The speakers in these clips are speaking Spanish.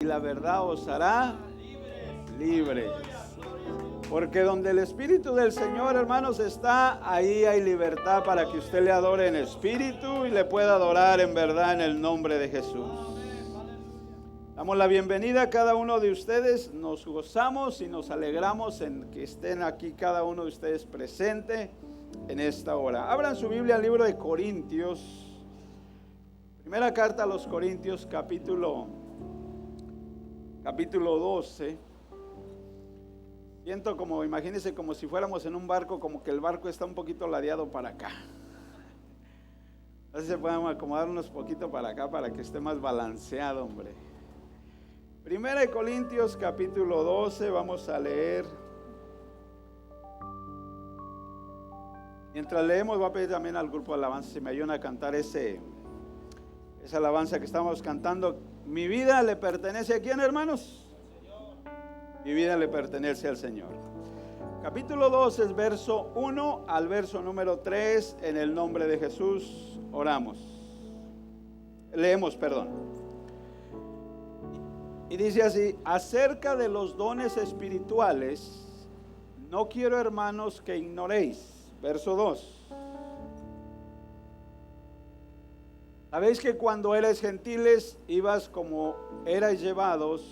la verdad os hará libres. Porque donde el Espíritu del Señor, hermanos, está, ahí hay libertad para que usted le adore en espíritu y le pueda adorar en verdad en el nombre de Jesús. Damos la bienvenida a cada uno de ustedes. Nos gozamos y nos alegramos en que estén aquí cada uno de ustedes presente en esta hora. Abran su Biblia al libro de Corintios. Primera carta a los Corintios, capítulo 12. Siento como, imagínense como si fuéramos en un barco, como que el barco está un poquito ladeado para acá. Así se pueden acomodar unos poquito para acá para que esté más balanceado, hombre. Primera de Corintios, capítulo 12, vamos a leer. Mientras leemos, voy a pedir también al grupo de alabanza si me ayudan a cantar esa alabanza que estamos cantando. Mi vida le pertenece a quién, hermanos. Mi vida le pertenece al Señor. Capítulo 2 es verso 1 al verso número 3. En el nombre de Jesús oramos. Leemos, perdón. Y dice así: acerca de los dones espirituales, no quiero, hermanos, que ignoréis. Verso 2. Sabéis que cuando erais gentiles, ibas como erais llevados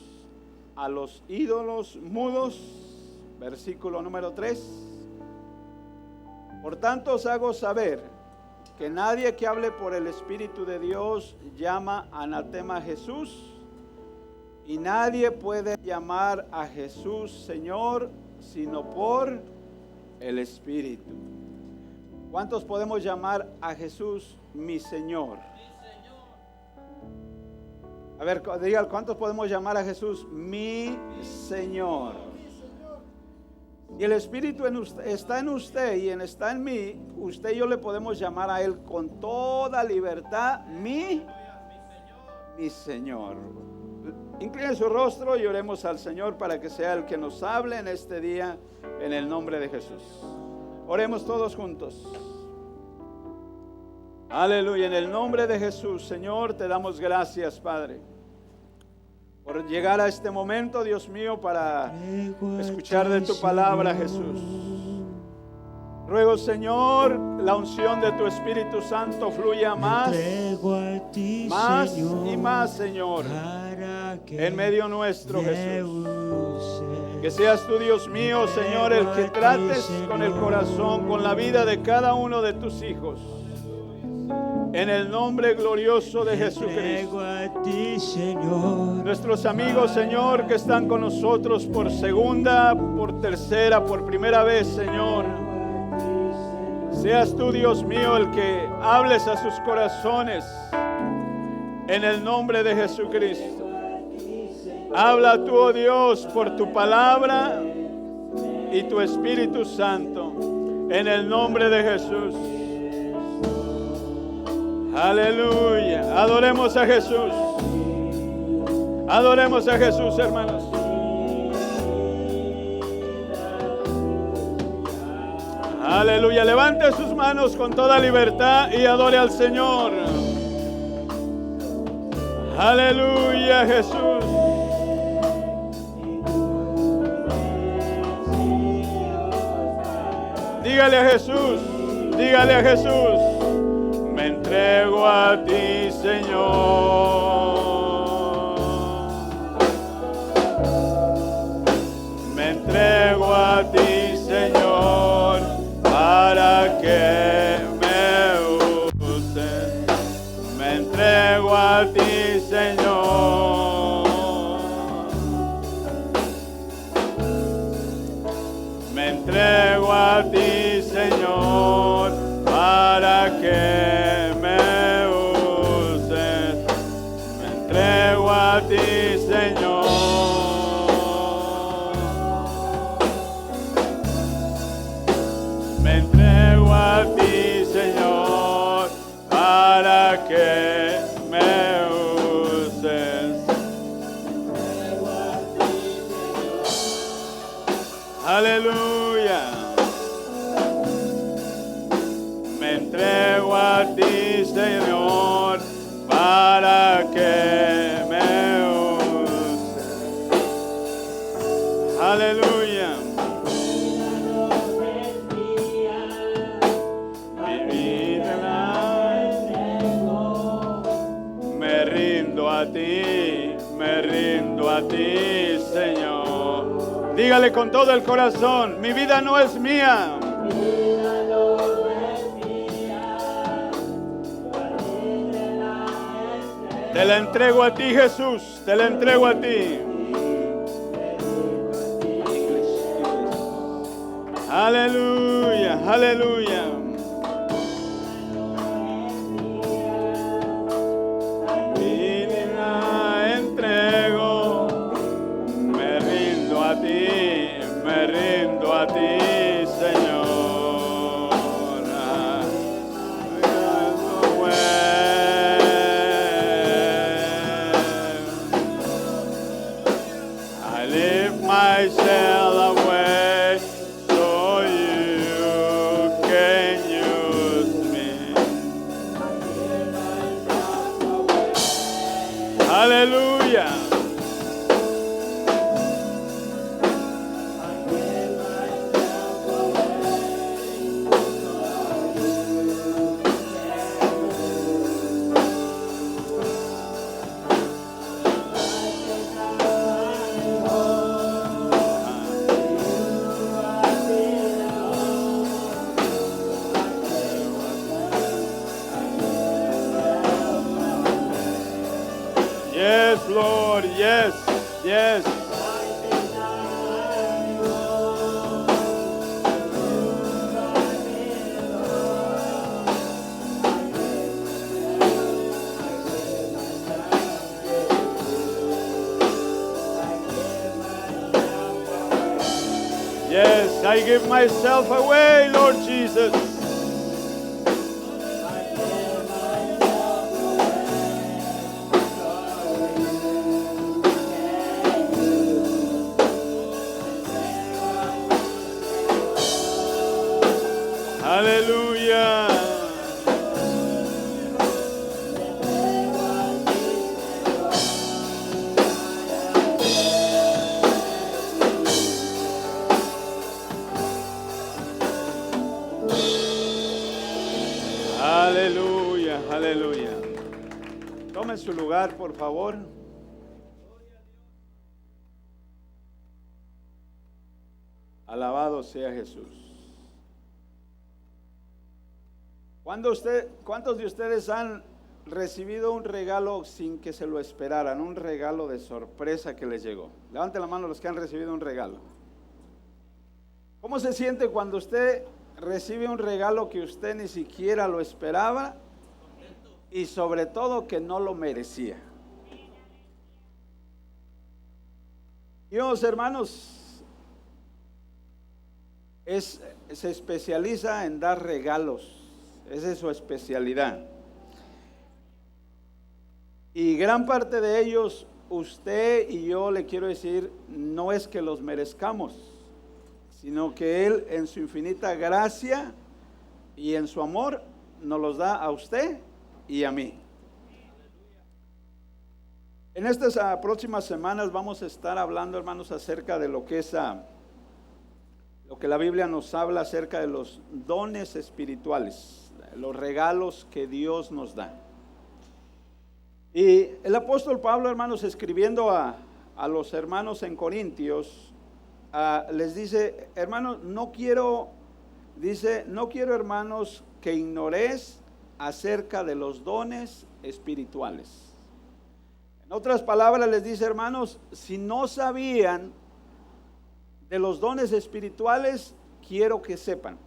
a los ídolos mudos. Versículo número 3. Por tanto os hago saber que nadie que hable por el Espíritu de Dios llama anatema a Jesús, y nadie puede llamar a Jesús Señor sino por el Espíritu. ¿Cuántos podemos llamar a Jesús mi Señor? A ver, digan, ¿cuántos podemos llamar a Jesús mi Señor? Y el Espíritu está en usted y está en mí. Usted y yo le podemos llamar a Él con toda libertad mi Señor. Incline su rostro y oremos al Señor para que sea el que nos hable en este día, en el nombre de Jesús. Oremos todos juntos. Aleluya, en el nombre de Jesús, Señor, te damos gracias, Padre, por llegar a este momento, Dios mío, para escuchar de tu palabra, Jesús. Ruego, Señor, la unción de tu Espíritu Santo fluya más y más, Señor, en medio nuestro, Jesús. Que seas tú, Dios mío, Señor, el que trates con el corazón, con la vida de cada uno de tus hijos. En el nombre glorioso de Jesucristo. Nuestros amigos, Señor, que están con nosotros por segunda, por tercera, por primera vez, Señor. Seas tú, Dios mío, el que hables a sus corazones. En el nombre de Jesucristo. Habla tú, oh Dios, por tu palabra y tu Espíritu Santo. En el nombre de Jesús. Aleluya. Adoremos a Jesús. Adoremos a Jesús, hermanos. Aleluya. Levante sus manos con toda libertad y adore al Señor. Aleluya, Jesús. Dígale a Jesús. Dígale a Jesús. Me entrego a ti, Señor. Me entrego a ti, Señor, para que me uses. Me entrego a ti, Señor. Me entrego a ti, Señor, para que a ti, Señor. Me entrego a ti, Señor, para que me uses. Aleluya. Me entrego a ti, Señor, para que me uses. Aleluya. Mi vida la entrego. Me rindo a ti, Señor. Dígale con todo el corazón, mi vida no es mía. Te la entrego a ti, Jesús, te la entrego a ti. Aleluya, aleluya. Mi vida entrego, me rindo a ti, Señor. Myself away so you can use me. Aleluya. Yes, Lord, yes, yes. Yes, I give myself away, Lord Jesus. Aleluya. Aleluya, aleluya. Tomen su lugar, por favor. Alabado sea Jesús. ¿Cuántos de ustedes han recibido un regalo sin que se lo esperaran? Un regalo de sorpresa que les llegó. Levanten la mano los que han recibido un regalo. ¿Cómo se siente cuando usted recibe un regalo que usted ni siquiera lo esperaba y sobre todo que no lo merecía? Dios, hermanos, se especializa en dar regalos. Esa es su especialidad. Y gran parte de ellos, usted y yo le quiero decir, no es que los merezcamos, sino que Él en su infinita gracia y en su amor nos los da a usted y a mí. En estas próximas semanas vamos a estar hablando, hermanos, acerca de lo que es lo que la Biblia nos habla acerca de los dones espirituales, los regalos que Dios nos da. Y el apóstol Pablo, hermanos, escribiendo a los hermanos en Corintios, les dice, hermanos, no quiero, hermanos, que ignoréis acerca de los dones espirituales. En otras palabras les dice, hermanos, si no sabían de los dones espirituales, quiero que sepan.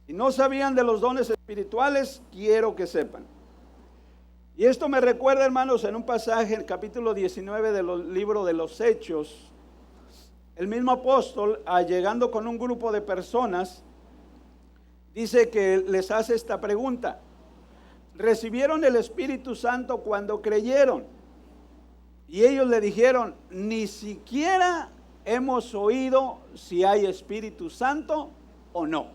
Si no sabían de los dones espirituales, quiero que sepan. Y esto me recuerda, hermanos, en un pasaje, en el capítulo 19 del libro de los Hechos, el mismo apóstol, llegando con un grupo de personas, dice que les hace esta pregunta: ¿recibieron el Espíritu Santo cuando creyeron? Y ellos le dijeron, ni siquiera hemos oído si hay Espíritu Santo o no.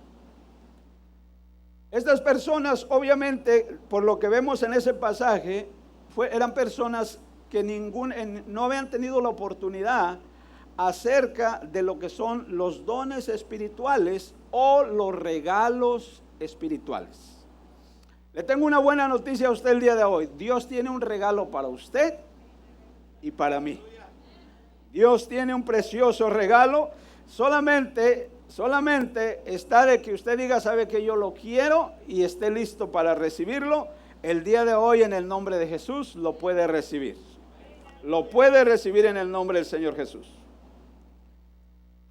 Estas personas, obviamente, por lo que vemos en ese pasaje, eran personas que no habían tenido la oportunidad acerca de lo que son los dones espirituales o los regalos espirituales. Le tengo una buena noticia a usted el día de hoy. Dios tiene un regalo para usted y para mí. Dios tiene un precioso regalo. Solamente está de que usted diga, sabe que yo lo quiero y esté listo para recibirlo. El día de hoy, en el nombre de Jesús, lo puede recibir. Lo puede recibir en el nombre del Señor Jesús.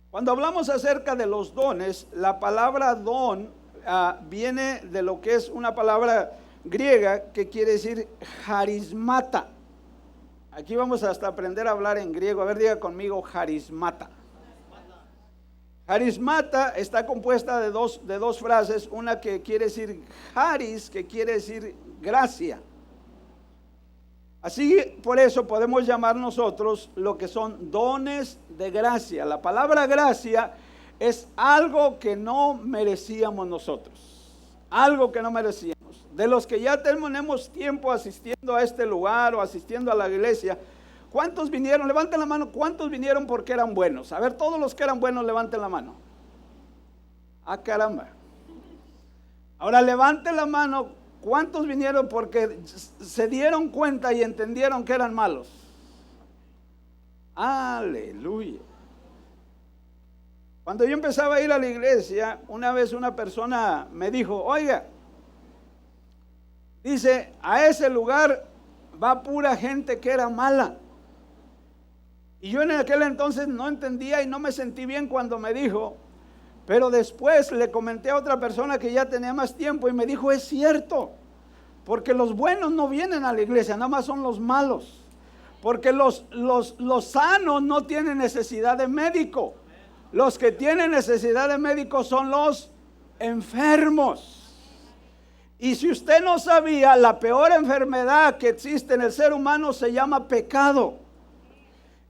Cuando hablamos acerca de los dones, la palabra don viene de lo que es una palabra griega que quiere decir charismata. Aquí vamos hasta aprender a hablar en griego. A ver, diga conmigo, charismata. Charismata está compuesta de dos frases. Una que quiere decir charis, que quiere decir gracia. Así, por eso podemos llamar nosotros lo que son dones de gracia. La palabra gracia es algo que no merecíamos nosotros. Algo que no merecíamos. De los que ya tenemos tiempo asistiendo a este lugar o asistiendo a la iglesia, ¿cuántos vinieron? Levanten la mano. ¿Cuántos vinieron porque eran buenos? A ver, todos los que eran buenos, levanten la mano. Ah, caramba. Ahora levanten la mano. ¿Cuántos vinieron porque se dieron cuenta y entendieron que eran malos? Aleluya. Cuando yo empezaba a ir a la iglesia, una vez una persona me dijo, oiga, dice, a ese lugar va pura gente que era mala. Y yo en aquel entonces no entendía y no me sentí bien cuando me dijo, pero después le comenté a otra persona que ya tenía más tiempo y me dijo, es cierto, porque los buenos no vienen a la iglesia, nada más son los malos. Porque los sanos no tienen necesidad de médico. Los que tienen necesidad de médico son los enfermos. Y si usted no sabía, la peor enfermedad que existe en el ser humano se llama pecado.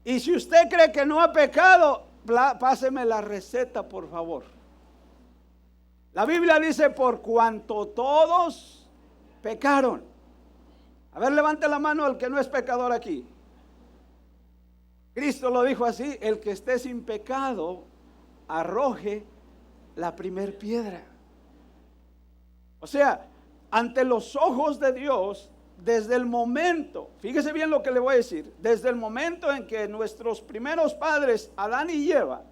Y si usted cree que no ha pecado, páseme la receta, por favor. La Biblia dice, por cuanto todos pecaron. A ver, levante la mano el que no es pecador aquí. Cristo lo dijo así, el que esté sin pecado, arroje la primer piedra. O sea, ante los ojos de Dios, desde el momento, fíjese bien lo que le voy a decir, desde el momento en que nuestros primeros padres, Adán y Eva,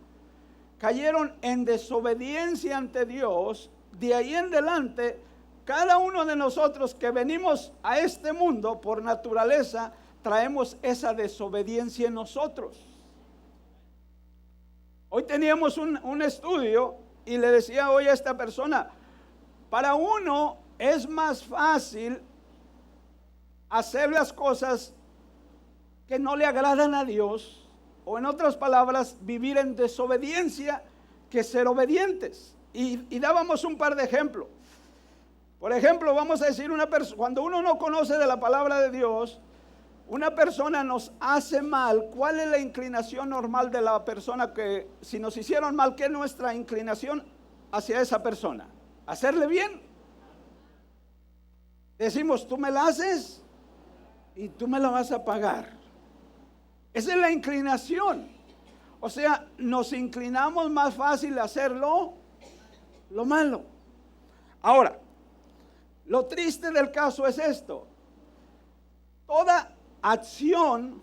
cayeron en desobediencia ante Dios, de ahí en adelante, cada uno de nosotros que venimos a este mundo por naturaleza, traemos esa desobediencia en nosotros. Hoy teníamos un estudio y le decía hoy a esta persona, para uno es más fácil hacer las cosas que no le agradan a Dios, o en otras palabras, vivir en desobediencia que ser obedientes. Y dábamos un par de ejemplos. Por ejemplo, vamos a decir, cuando uno no conoce de la palabra de Dios, una persona nos hace mal. ¿Cuál es la inclinación normal de la persona que, si nos hicieron mal, qué es nuestra inclinación hacia esa persona? ¿Hacerle bien? Decimos, tú me la haces y tú me la vas a pagar. Esa es la inclinación. O sea, nos inclinamos más fácil a hacerlo lo malo. Ahora, lo triste del caso es esto. Toda acción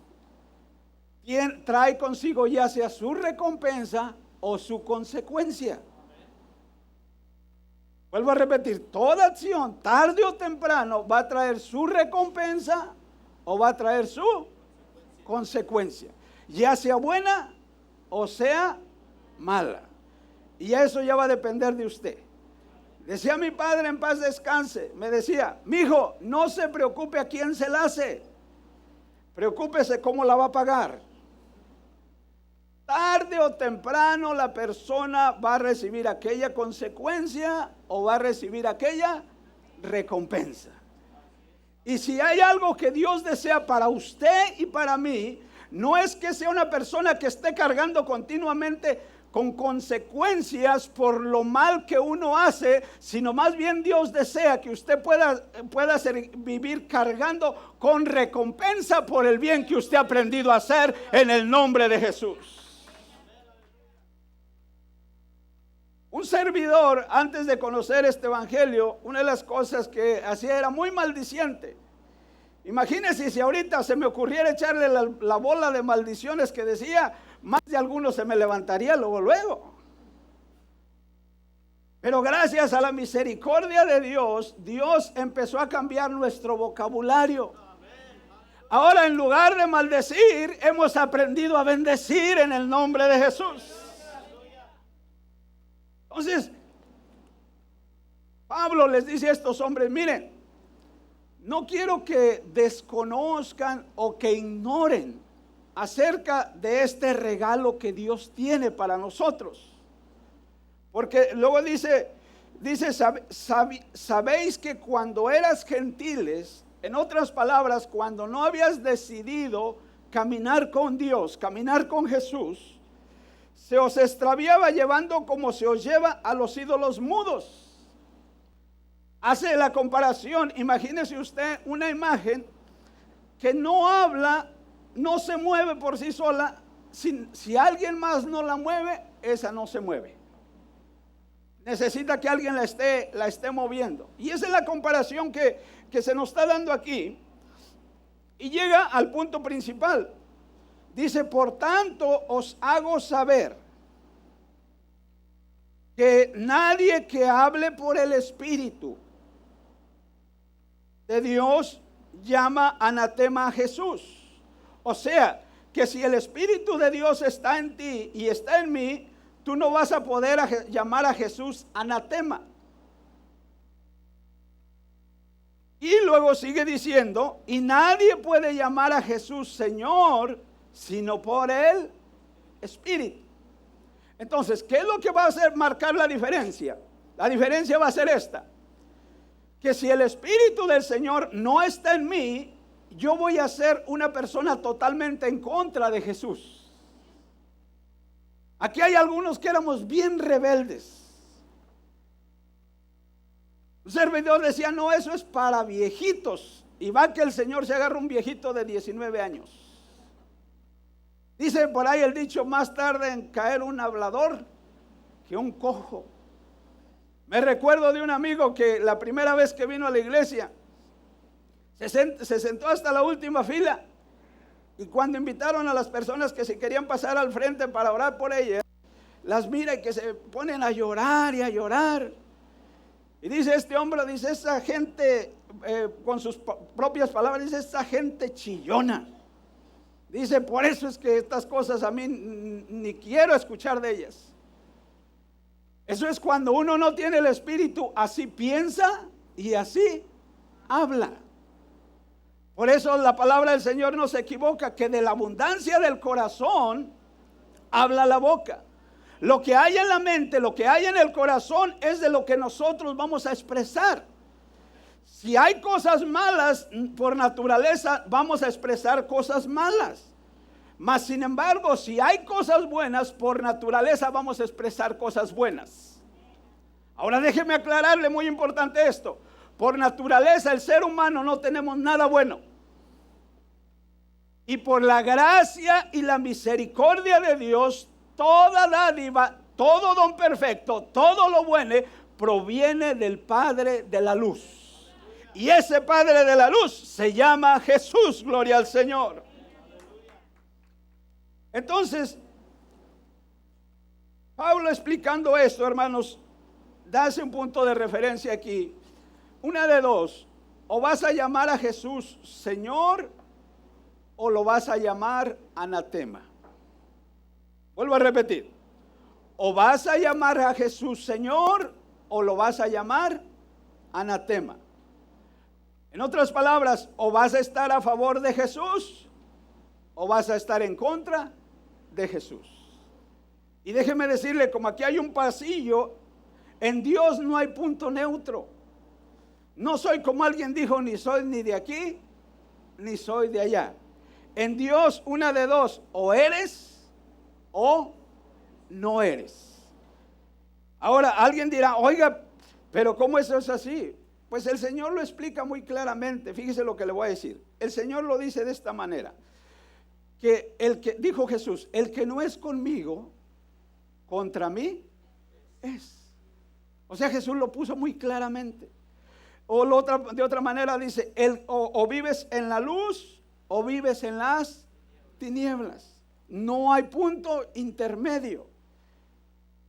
trae consigo ya sea su recompensa o su consecuencia. Vuelvo a repetir, toda acción, tarde o temprano, va a traer su recompensa o va a traer su consecuencia, ya sea buena o sea mala. Y eso ya va a depender de usted. Decía mi padre, en paz descanse, me decía, mijo, no se preocupe a quién se la hace, preocúpese cómo la va a pagar. Tarde o temprano la persona va a recibir aquella consecuencia o va a recibir aquella recompensa. Y si hay algo que Dios desea para usted y para mí, no es que sea una persona que esté cargando continuamente con consecuencias por lo mal que uno hace, sino más bien Dios desea que usted pueda vivir cargando con recompensa por el bien que usted ha aprendido a hacer en el nombre de Jesús. Un servidor, antes de conocer este evangelio, una de las cosas que hacía era muy maldiciente. Imagínense si ahorita se me ocurriera echarle la bola de maldiciones que decía, más de algunos se me levantaría luego. Pero gracias a la misericordia de Dios, Dios empezó a cambiar nuestro vocabulario. Ahora, en lugar de maldecir, hemos aprendido a bendecir en el nombre de Jesús. Entonces, Pablo les dice a estos hombres, miren, no quiero que desconozcan o que ignoren acerca de este regalo que Dios tiene para nosotros. Porque luego dice, sabéis que cuando eras gentiles, en otras palabras, cuando no habías decidido caminar con Dios, caminar con Jesús, se os extraviaba llevando como se os lleva a los ídolos mudos. Hace la comparación, imagínese usted una imagen que no habla, no se mueve por sí sola, si alguien más no la mueve, esa no se mueve. Necesita que alguien la esté moviendo. Y esa es la comparación que se nos está dando aquí. Y llega al punto principal. Dice, por tanto os hago saber que nadie que hable por el Espíritu de Dios llama anatema a Jesús. O sea, que si el Espíritu de Dios está en ti y está en mí, tú no vas a poder llamar a Jesús anatema. Y luego sigue diciendo, y nadie puede llamar a Jesús Señor, sino por el Espíritu. Entonces, ¿qué es lo que va a hacer marcar la diferencia? La diferencia va a ser esta, que si el Espíritu del Señor no está en mí, yo voy a ser una persona totalmente en contra de Jesús. Aquí hay algunos que éramos bien rebeldes. Un servidor decía, no, eso es para viejitos. Y va que el Señor se agarra un viejito de 19 años. Dice por ahí el dicho, más tarde en caer un hablador que un cojo. Me recuerdo de un amigo que la primera vez que vino a la iglesia, se sentó hasta la última fila. Y cuando invitaron a las personas que se querían pasar al frente para orar por ellas, las mira y que se ponen a llorar y a llorar. Y dice este hombre, dice, esa gente, con sus propias palabras, dice, esa gente chillona. Dice, por eso es que estas cosas a mí ni quiero escuchar de ellas. Eso es cuando uno no tiene el Espíritu, así piensa y así habla. Por eso la palabra del Señor no se equivoca, que de la abundancia del corazón habla la boca. Lo que hay en la mente, lo que hay en el corazón es de lo que nosotros vamos a expresar. Si hay cosas malas, por naturaleza vamos a expresar cosas malas. Mas sin embargo, si hay cosas buenas, por naturaleza vamos a expresar cosas buenas. Ahora déjeme aclararle, muy importante esto. Por naturaleza el ser humano no tenemos nada bueno. Y por la gracia y la misericordia de Dios, toda dádiva, todo don perfecto, todo lo bueno proviene del Padre de la luz. Y ese Padre de la luz se llama Jesús, gloria al Señor. Entonces, Pablo explicando esto, hermanos, hace un punto de referencia aquí. Una de dos, o vas a llamar a Jesús Señor o lo vas a llamar anatema. Vuelvo a repetir, o vas a llamar a Jesús Señor o lo vas a llamar anatema. En otras palabras, o vas a estar a favor de Jesús o vas a estar en contra de Jesús. Y déjeme decirle, como aquí hay un pasillo, en Dios no hay punto neutro. No soy, como alguien dijo, ni soy ni de aquí, ni soy de allá. En Dios una de dos, o eres o no eres. Ahora alguien dirá, oiga, pero ¿cómo eso es así? Pues el Señor lo explica muy claramente. Fíjese lo que le voy a decir. El Señor lo dice de esta manera, que dijo Jesús, el que no es conmigo, contra mí es. O sea, Jesús lo puso muy claramente. De otra manera dice, o vives en la luz o vives en las tinieblas. No hay punto intermedio.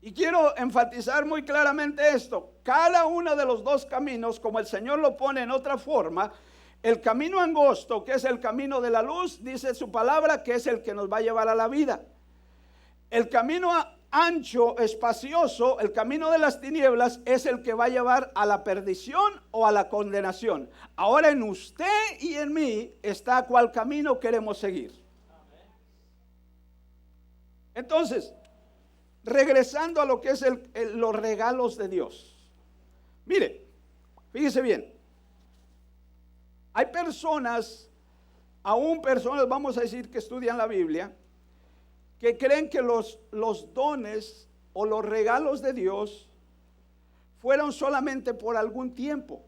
Y quiero enfatizar muy claramente esto. Cada uno de los dos caminos, como el Señor lo pone en otra forma, el camino angosto, que es el camino de la luz, dice su palabra, que es el que nos va a llevar a la vida. El camino ancho, espacioso, el camino de las tinieblas, es el que va a llevar a la perdición o a la condenación. Ahora en usted y en mí está cuál camino queremos seguir. Entonces, regresando a lo que es los regalos de Dios. Mire, fíjese bien. Hay personas, aún personas, vamos a decir, que estudian la Biblia, que creen que los dones o los regalos de Dios fueron solamente por algún tiempo.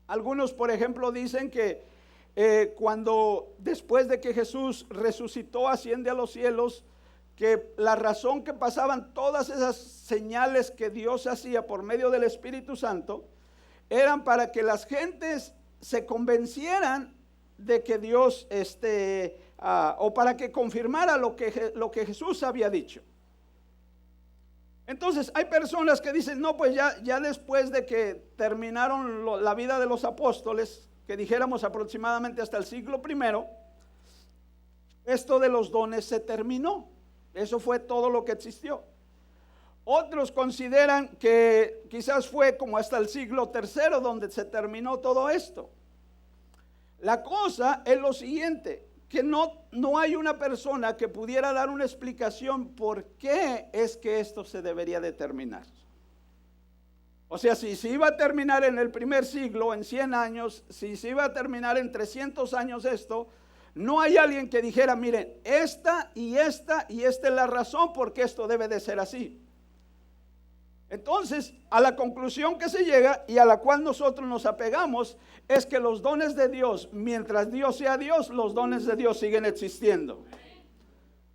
Algunos, por ejemplo, dicen que cuando después de que Jesús resucitó, asciende a los cielos, que la razón que pasaban todas esas señales que Dios hacía por medio del Espíritu Santo eran para que las gentes se convencieran de que Dios, o para que confirmara lo que Jesús había dicho. Entonces hay personas que dicen, no, pues ya después de que terminaron la vida de los apóstoles, que dijéramos aproximadamente hasta el siglo I, esto de los dones se terminó. Eso fue todo lo que existió. Otros consideran que quizás fue como hasta el siglo III donde se terminó todo esto. La cosa es lo siguiente, que no hay una persona que pudiera dar una explicación por qué es que esto se debería de terminar. O sea, si se iba a terminar en el primer siglo, en 100 años, si se iba a terminar en 300 años esto, no hay alguien que dijera, miren, esta y esta es la razón por qué esto debe de ser así. Entonces, a la conclusión que se llega y a la cual nosotros nos apegamos es que los dones de Dios, mientras Dios sea Dios, los dones de Dios siguen existiendo.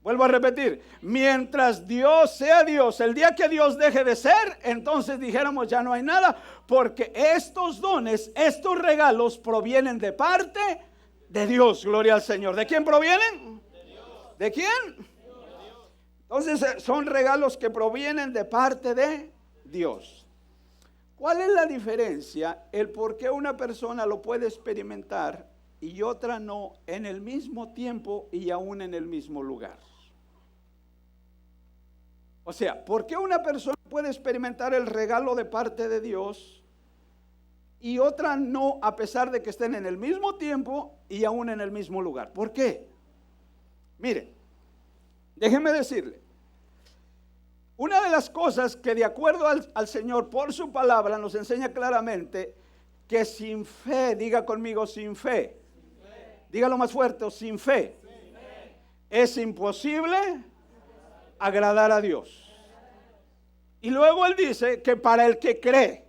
Vuelvo a repetir, mientras Dios sea Dios, el día que Dios deje de ser, entonces dijéramos ya no hay nada, porque estos dones, estos regalos provienen de parte de Dios. Gloria al Señor. ¿De quién provienen? De Dios. ¿De quién? Entonces son regalos que provienen de parte de Dios. ¿Cuál es la diferencia? El por qué una persona lo puede experimentar y otra no en el mismo tiempo y aún en el mismo lugar. O sea, ¿por qué una persona puede experimentar el regalo de parte de Dios y otra no, a pesar de que estén en el mismo tiempo y aún en el mismo lugar? ¿Por qué? Mire, déjeme decirle, una de las cosas que de acuerdo al Señor por su palabra nos enseña claramente que sin fe, diga conmigo sin fe, dígalo más fuerte, sin fe, es imposible agradar a Dios. Y luego Él dice que para el que cree,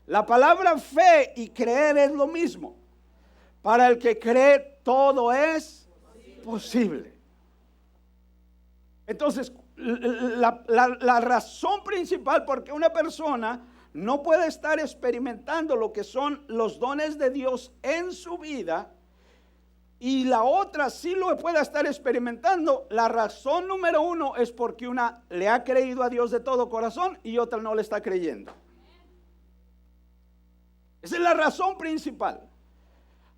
la palabra fe y creer es lo mismo. Para el que cree todo es posible. Entonces, la razón principal por qué una persona no puede estar experimentando lo que son los dones de Dios en su vida y la otra sí lo puede estar experimentando, la razón número uno es porque una le ha creído a Dios de todo corazón y otra no le está creyendo. Esa es la razón principal.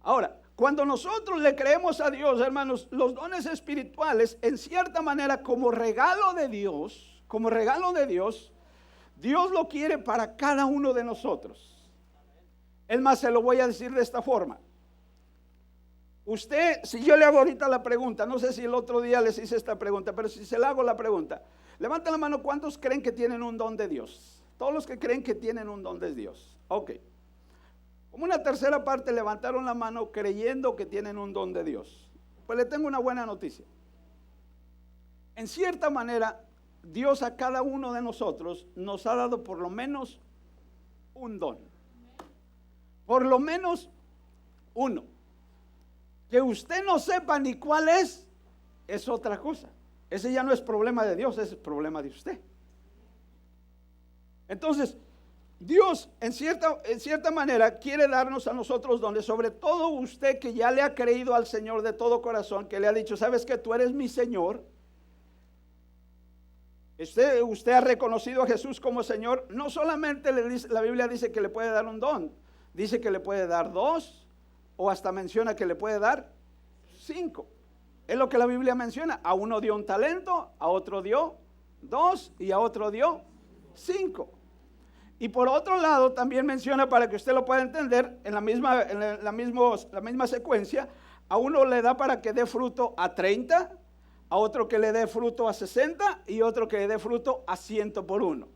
Ahora, cuando nosotros le creemos a Dios, hermanos, los dones espirituales, en cierta manera, como regalo de Dios, Dios lo quiere para cada uno de nosotros. Es más, se lo voy a decir de esta forma. Usted, si yo le hago ahorita la pregunta, no sé si el otro día les hice esta pregunta, pero si se le hago la pregunta, levanten la mano, ¿cuántos creen que tienen un don de Dios? Todos los que creen que tienen un don de Dios. Ok. Como una tercera parte levantaron la mano creyendo que tienen un don de Dios. Pues le tengo una buena noticia. En cierta manera, Dios a cada uno de nosotros nos ha dado por lo menos un don. Por lo menos uno. Que usted no sepa ni cuál es otra cosa. Ese ya no es problema de Dios, ese es problema de usted. Entonces, Dios en cierta manera quiere darnos a nosotros dones, sobre todo usted que ya le ha creído al Señor de todo corazón, que le ha dicho, sabes que tú eres mi Señor. Usted ha reconocido a Jesús como Señor. No solamente la Biblia dice que le puede dar un don, dice que le puede dar 2, o hasta menciona que le puede dar 5. Es lo que la Biblia menciona. A uno dio un talento, a otro dio 2 y a otro dio 5. Y por otro lado también menciona, para que usted lo pueda entender, en la misma secuencia, a uno le da para que dé fruto a 30, a otro que le dé fruto a 60 y otro que le dé fruto a 100 por uno.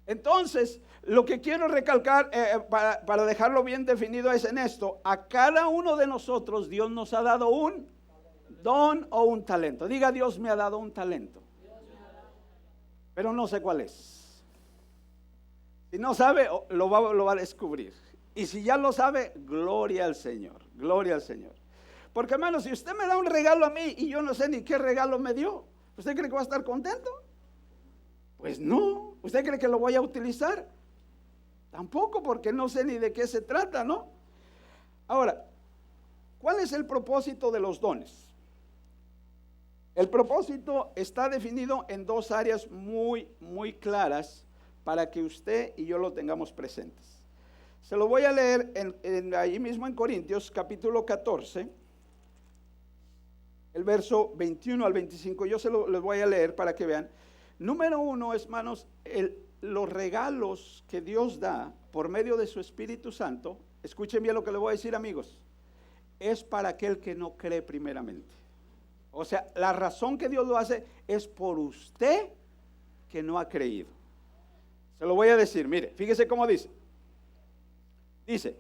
Entonces, lo que quiero recalcar para dejarlo bien definido es en esto: a cada uno de nosotros Dios nos ha dado un don o un talento. Diga, Dios me ha dado un talento, pero no sé cuál es. Si no sabe, lo va a descubrir. Y si ya lo sabe, gloria al Señor, gloria al Señor. Porque hermano, si usted me da un regalo a mí y yo no sé ni qué regalo me dio, ¿usted cree que va a estar contento? Pues no. ¿Usted cree que lo voy a utilizar? Tampoco, porque no sé ni de qué se trata, ¿no? Ahora, ¿cuál es el propósito de los dones? El propósito está definido en 2 áreas muy, muy claras, para que usted y yo lo tengamos presentes. Se lo voy a leer ahí mismo en Corintios capítulo 14, el verso 21 al 25. Yo les voy a leer para que vean. Número 1, hermanos, los regalos que Dios da por medio de su Espíritu Santo. Escuchen bien lo que les voy a decir, amigos. Es para aquel que no cree primeramente. O sea, la razón que Dios lo hace es por usted que no ha creído. Se lo voy a decir, mire, fíjese cómo dice. Dice,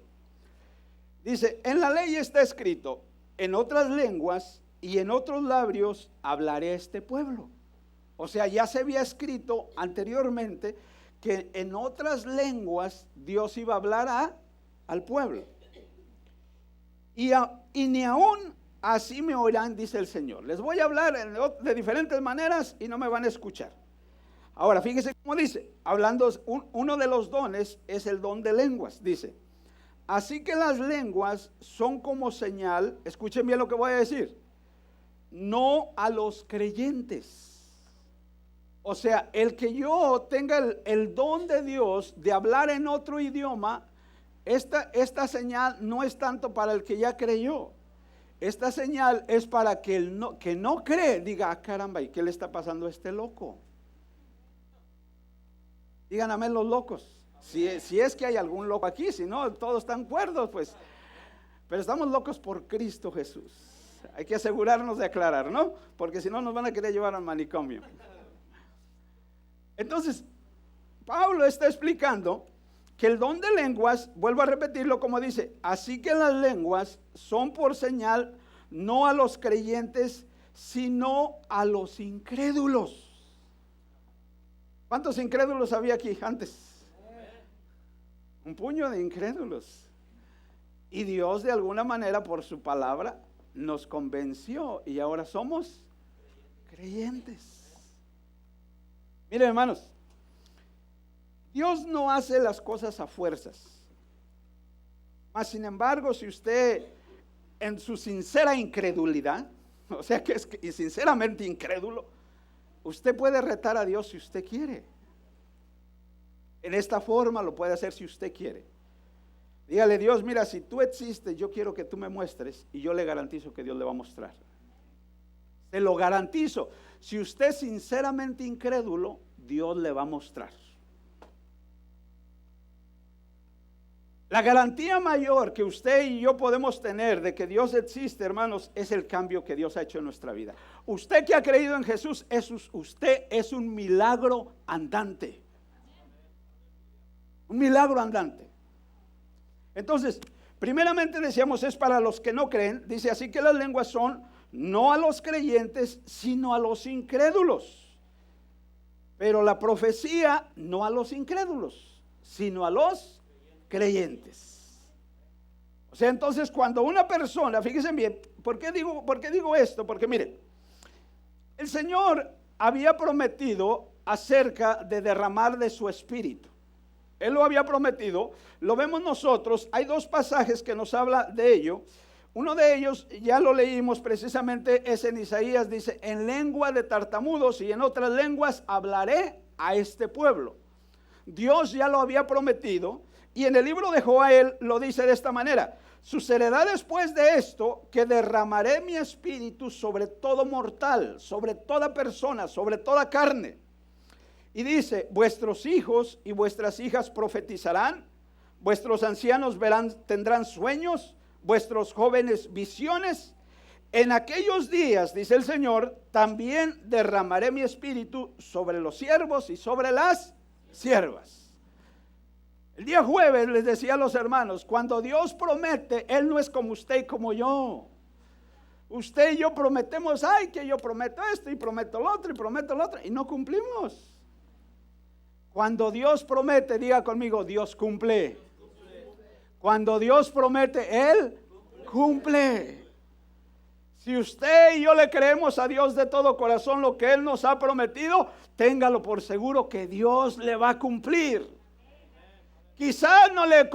en la ley está escrito, en otras lenguas y en otros labios hablaré a este pueblo. O sea, ya se había escrito anteriormente que en otras lenguas Dios iba a hablar al pueblo. Y ni aún así me oirán, dice el Señor. Les voy a hablar de diferentes maneras y no me van a escuchar. Ahora, fíjese cómo dice, hablando, uno de los dones es el don de lenguas. Dice, así que las lenguas son como señal, escuchen bien lo que voy a decir, no a los creyentes. O sea, el que yo tenga el don de Dios de hablar en otro idioma, esta señal no es tanto para el que ya creyó. Esta señal es para que el que no cree diga, ah, caramba, ¿y qué le está pasando a este loco? Digan amén los locos. Si es que hay algún loco aquí, si no, todos están cuerdos, pues. Pero estamos locos por Cristo Jesús. Hay que asegurarnos de aclarar, ¿no? Porque si no nos van a querer llevar al manicomio. Entonces, Pablo está explicando que el don de lenguas, vuelvo a repetirlo como dice, así que las lenguas son por señal no a los creyentes, sino a los incrédulos. ¿Cuántos incrédulos había aquí antes? Un puño de incrédulos. Y Dios de alguna manera por su palabra nos convenció y ahora somos creyentes. Miren, hermanos, Dios no hace las cosas a fuerzas. Mas sin embargo, si usted en su sincera incredulidad, o sea que es sinceramente incrédulo, usted puede retar a Dios si usted quiere. En esta forma lo puede hacer si usted quiere. Dígale, Dios, mira, si tú existes, yo quiero que tú me muestres, y yo le garantizo que Dios le va a mostrar. Se lo garantizo. Si usted es sinceramente incrédulo, Dios le va a mostrar. La garantía mayor que usted y yo podemos tener de que Dios existe, hermanos, es el cambio que Dios ha hecho en nuestra vida. Usted que ha creído en Jesús, usted es un milagro andante. Un milagro andante. Entonces, primeramente decíamos, es para los que no creen. Dice, así que las lenguas son no a los creyentes, sino a los incrédulos. Pero la profecía no a los incrédulos, sino a los creyentes. O sea, entonces cuando una persona, fíjense bien, ¿por qué digo esto? Porque miren, el Señor había prometido acerca de derramar de su espíritu. Él lo había prometido, lo vemos nosotros. Hay dos pasajes que nos habla de ello. Uno de ellos, ya lo leímos precisamente, es en Isaías, dice, en lengua de tartamudos y en otras lenguas hablaré a este pueblo. Dios ya lo había prometido, y en el libro de Joel lo dice de esta manera: sucederá después de esto que derramaré mi espíritu sobre todo mortal, sobre toda persona, sobre toda carne. Y dice, vuestros hijos y vuestras hijas profetizarán, vuestros ancianos tendrán sueños, vuestros jóvenes visiones. En aquellos días, dice el Señor, también derramaré mi espíritu sobre los siervos y sobre las siervas. El día jueves les decía a los hermanos, cuando Dios promete, Él no es como usted y como yo. Usted y yo prometemos, ay, que yo prometo esto y prometo lo otro y prometo lo otro, y no cumplimos. Cuando Dios promete, diga conmigo, Dios cumple. Cuando Dios promete, Él cumple. Si usted y yo le creemos a Dios de todo corazón lo que Él nos ha prometido, téngalo por seguro que Dios le va a cumplir. Quizás no le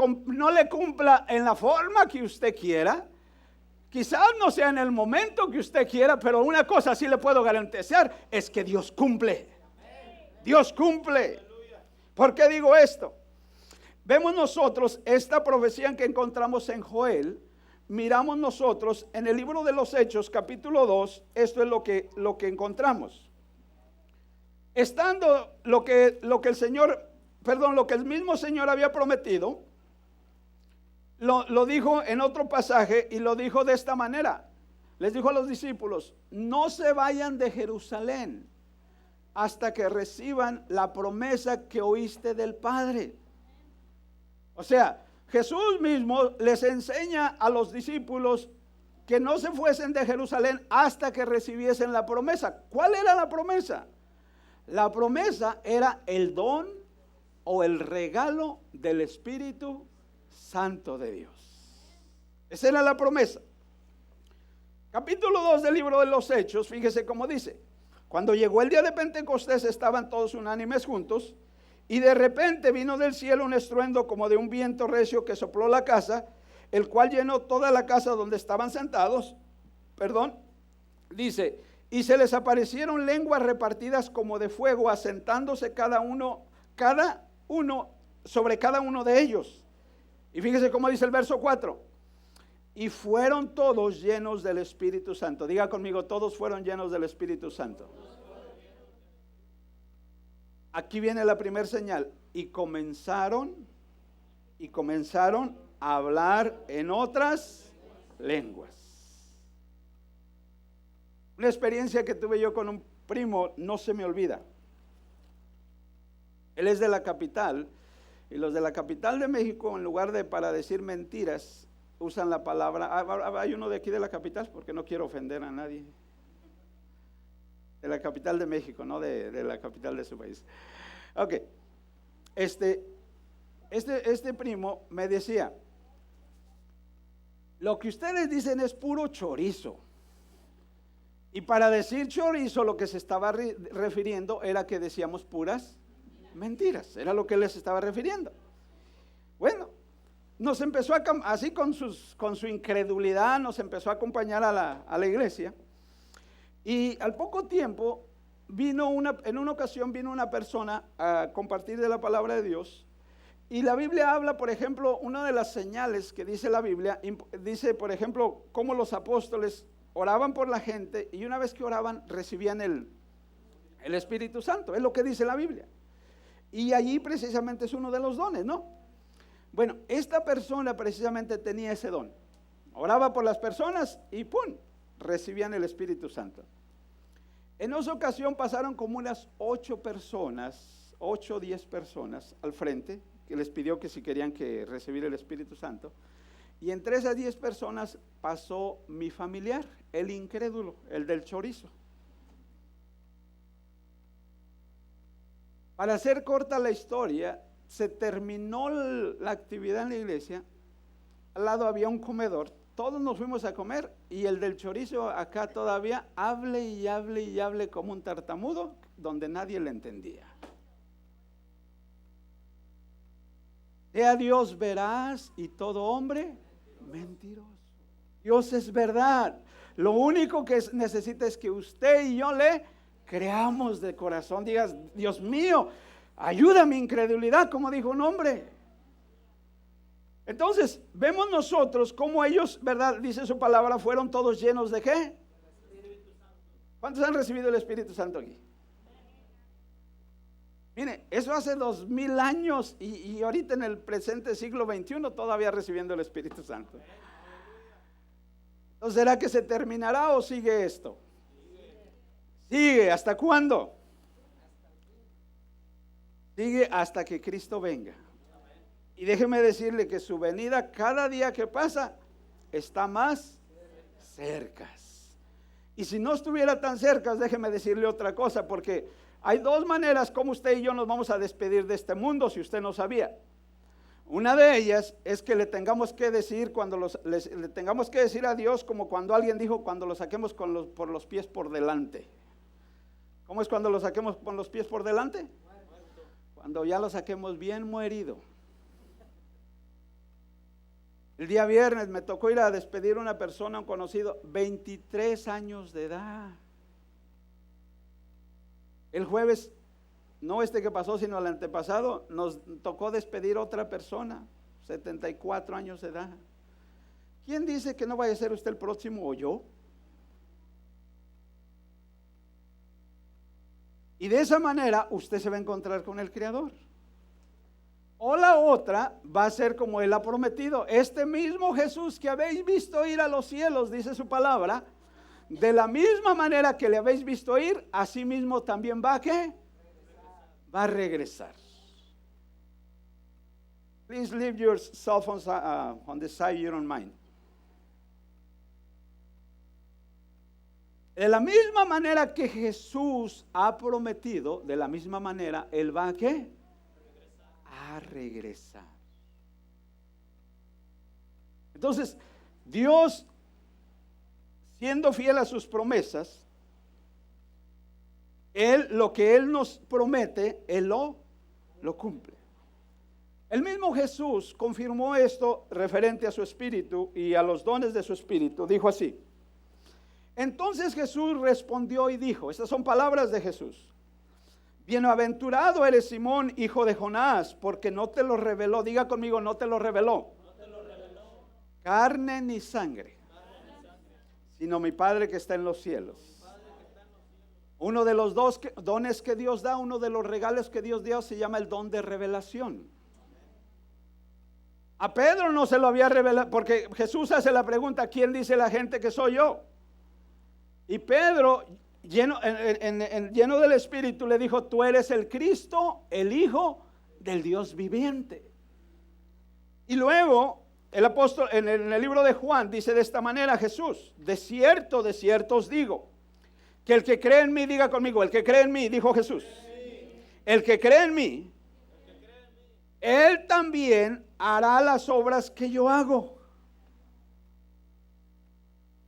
cumpla en la forma que usted quiera, quizás no sea en el momento que usted quiera, pero una cosa sí le puedo garantizar, es que Dios cumple. Dios cumple. ¿Por qué digo esto? Vemos nosotros esta profecía que encontramos en Joel. Miramos nosotros en el libro de los Hechos, capítulo 2, esto es lo que encontramos. Estando lo que el mismo Señor había prometido, lo dijo en otro pasaje y lo dijo de esta manera. Les dijo a los discípulos, no se vayan de Jerusalén hasta que reciban la promesa que oíste del Padre. O sea, Jesús mismo les enseña a los discípulos que no se fuesen de Jerusalén hasta que recibiesen la promesa. ¿Cuál era la promesa? La promesa era el don o el regalo del Espíritu Santo de Dios. Esa era la promesa. Capítulo 2 del libro de los Hechos, fíjese cómo dice. Cuando llegó el día de Pentecostés estaban todos unánimes juntos, y de repente vino del cielo un estruendo como de un viento recio que sopló la casa, el cual llenó toda la casa donde estaban sentados. Dice, y se les aparecieron lenguas repartidas como de fuego, asentándose cada uno sobre cada uno de ellos. Y fíjese cómo dice el verso 4. Y fueron todos llenos del Espíritu Santo. Diga conmigo, todos fueron llenos del Espíritu Santo. Aquí viene la primera señal. Y comenzaron a hablar en otras lenguas. Una experiencia que tuve yo con un primo no se me olvida. Él es de la capital, y los de la capital de México, en lugar de para decir mentiras, usan la palabra, hay uno de aquí de la capital, porque no quiero ofender a nadie, de la capital de México, no de la capital de su país. Ok, este primo me decía, lo que ustedes dicen es puro chorizo. Y para decir chorizo, lo que se estaba refiriendo era que decíamos puras mentiras, era lo que les estaba refiriendo. Bueno, nos empezó así con su incredulidad, nos empezó a acompañar a la iglesia. Y al poco tiempo en una ocasión vino una persona a compartir de la palabra de Dios. Y la Biblia habla, por ejemplo, una de las señales que dice la Biblia, dice, por ejemplo, cómo los apóstoles oraban por la gente y una vez que oraban recibían el Espíritu Santo. Es lo que dice la Biblia. Y allí precisamente es uno de los dones, ¿no? Bueno, esta persona precisamente tenía ese don. Oraba por las personas y ¡pum!, recibían el Espíritu Santo. En esa ocasión pasaron como unas 8 o 10 personas al frente, que les pidió que si querían que recibir el Espíritu Santo. Y entre esas 10 personas pasó mi familiar, el incrédulo, el del chorizo. Para hacer corta la historia, se terminó la actividad en la iglesia. Al lado había un comedor, todos nos fuimos a comer y el del chorizo acá todavía hable y hable y hable como un tartamudo donde nadie le entendía. Sea Dios veraz y todo hombre mentiroso. Dios es verdad. Lo único que necesita es que usted y yo le creamos de corazón. Digas, Dios mío, ayuda a mi incredulidad, como dijo un hombre. Entonces, vemos nosotros cómo ellos, ¿verdad? Dice su palabra, fueron todos llenos de ¿qué? ¿Cuántos han recibido el Espíritu Santo aquí? Mire, eso hace 2000 años y ahorita en el presente siglo XXI todavía recibiendo el Espíritu Santo. ¿O será que se terminará o sigue esto? Sigue, ¿hasta cuándo? Sigue hasta que Cristo venga. Y déjeme decirle que su venida cada día que pasa está más cerca. Y si no estuviera tan cerca, déjeme decirle otra cosa, porque hay dos maneras como usted y yo nos vamos a despedir de este mundo, si usted no sabía. Una de ellas es que le tengamos que decir le tengamos que decir a Dios como cuando alguien dijo, cuando lo saquemos por los pies por delante. ¿Cómo es cuando lo saquemos con los pies por delante? Cuando ya lo saquemos bien muerido. El día viernes me tocó ir a despedir a una persona, un conocido, 23 años de edad. El jueves, no este que pasó, sino el antepasado, nos tocó despedir a otra persona, 74 años de edad. ¿Quién dice que no vaya a ser usted el próximo o yo? Y de esa manera usted se va a encontrar con el Creador. O la otra va a ser como Él ha prometido. Este mismo Jesús que habéis visto ir a los cielos, dice su palabra, de la misma manera que le habéis visto ir, así mismo también va a ¿qué? Va a regresar. Please leave your cell phones on the side you don't mind. De la misma manera que Jesús ha prometido, de la misma manera Él va a ¿qué? A regresar. Entonces, Dios, siendo fiel a sus promesas, lo que Él nos promete, Él lo cumple. El mismo Jesús confirmó esto referente a su espíritu y a los dones de su espíritu. Dijo así: entonces Jesús respondió y dijo, estas son palabras de Jesús: bienaventurado eres Simón, hijo de Jonás, porque no te lo reveló, diga conmigo, no te lo reveló, carne ni sangre, sino mi Padre que está en los cielos. Uno de los dos dones que Dios da, uno de los regalos que Dios dio, se llama el don de revelación. A Pedro no se lo había revelado, porque Jesús hace la pregunta: ¿quién dice la gente que soy yo? Y Pedro, lleno del Espíritu, le dijo: tú eres el Cristo, el Hijo del Dios viviente. Y luego el apóstol en el libro de Juan dice de esta manera Jesús: de cierto os digo, que el que cree en mí, diga conmigo, el que cree en mí, dijo Jesús, el que cree en mí, él también hará las obras que yo hago.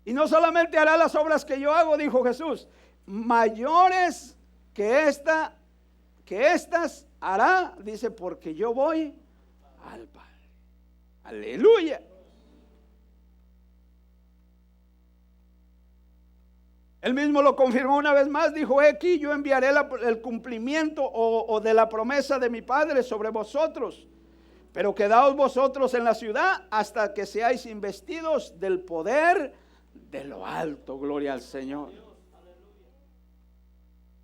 Y no solamente hará las obras que yo hago, dijo Jesús, mayores que estas hará, dice, porque yo voy al Padre. Aleluya. Él mismo lo confirmó una vez más, dijo: aquí yo enviaré el cumplimiento o de la promesa de mi Padre sobre vosotros, pero quedaos vosotros en la ciudad hasta que seáis investidos del poder de lo alto. Gloria al Señor.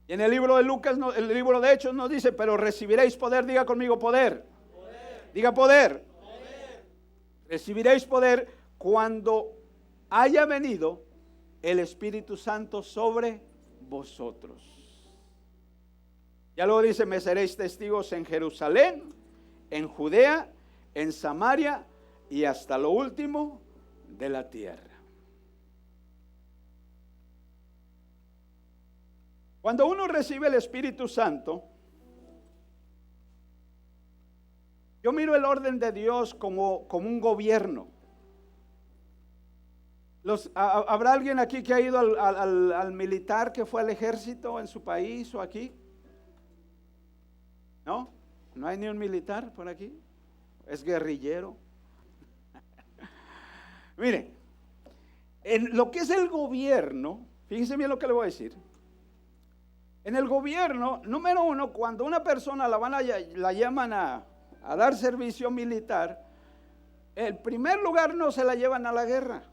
Y en el libro de Lucas, el libro de Hechos nos dice: pero recibiréis poder, diga conmigo poder. Diga poder. Recibiréis poder cuando haya venido el Espíritu Santo sobre vosotros. Ya luego dice: me seréis testigos en Jerusalén, en Judea, en Samaria y hasta lo último de la tierra. Cuando uno recibe el Espíritu Santo, yo miro el orden de Dios como un gobierno. ¿Habrá alguien aquí que ha ido al militar, que fue al ejército en su país o aquí? ¿No? ¿No hay ni un militar por aquí? es guerrillero. Mire, en lo que es el gobierno, fíjense bien lo que le voy a decir. En el gobierno, número uno, cuando una persona la llaman a dar servicio militar, en primer lugar no se la llevan a la guerra,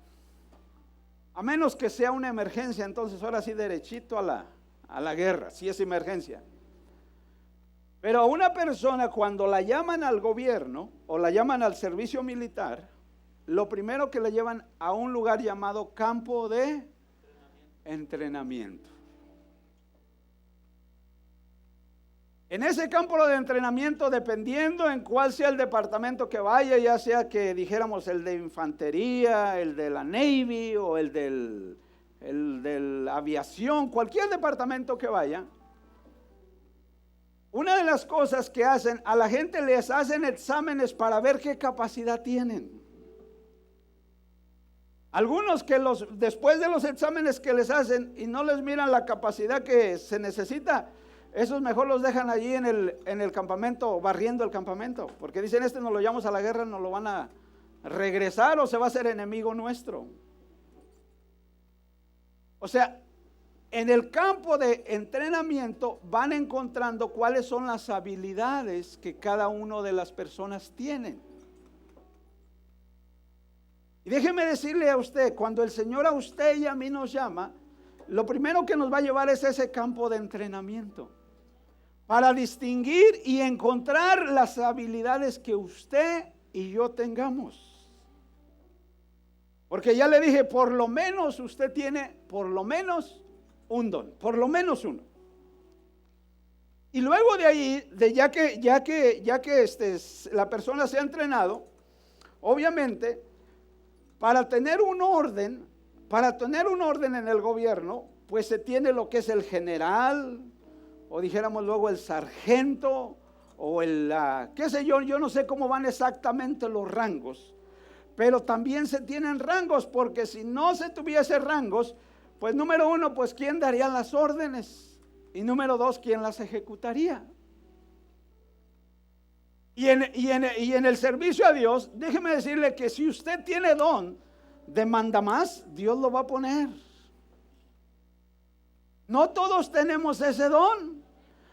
a menos que sea una emergencia. Entonces ahora sí derechito a la guerra, si es emergencia. Pero a una persona cuando la llaman al gobierno o la llaman al servicio militar, lo primero que le llevan a un lugar llamado campo de entrenamiento. En ese campo de entrenamiento, dependiendo en cuál sea el departamento que vaya, ya sea que dijéramos el de infantería, el de la Navy o el de la aviación, cualquier departamento que vaya, una de las cosas que hacen, a la gente les hacen exámenes para ver qué capacidad tienen. Algunos que después de los exámenes que les hacen y no les miran la capacidad que se necesita, esos mejor los dejan allí en el campamento, barriendo el campamento, porque dicen, nos lo llevamos a la guerra, nos lo van a regresar o se va a hacer enemigo nuestro. O sea, en el campo de entrenamiento van encontrando cuáles son las habilidades que cada una de las personas tienen. Y déjeme decirle a usted, cuando el Señor a usted y a mí nos llama, lo primero que nos va a llevar es ese campo de entrenamiento, para distinguir y encontrar las habilidades que usted y yo tengamos. Porque ya le dije, por lo menos usted tiene por lo menos un don, por lo menos uno. Y luego de ahí, ya que la persona se ha entrenado, obviamente, para tener un orden en el gobierno, pues se tiene lo que es el general, o dijéramos luego el sargento, o qué sé yo no sé cómo van exactamente los rangos, pero también se tienen rangos, porque si no se tuviese rangos, pues número uno, pues ¿quién daría las órdenes? Y número dos, ¿quién las ejecutaría? Y en el servicio a Dios, déjeme decirle que si usted tiene don de manda más, Dios lo va a poner. No todos tenemos ese don.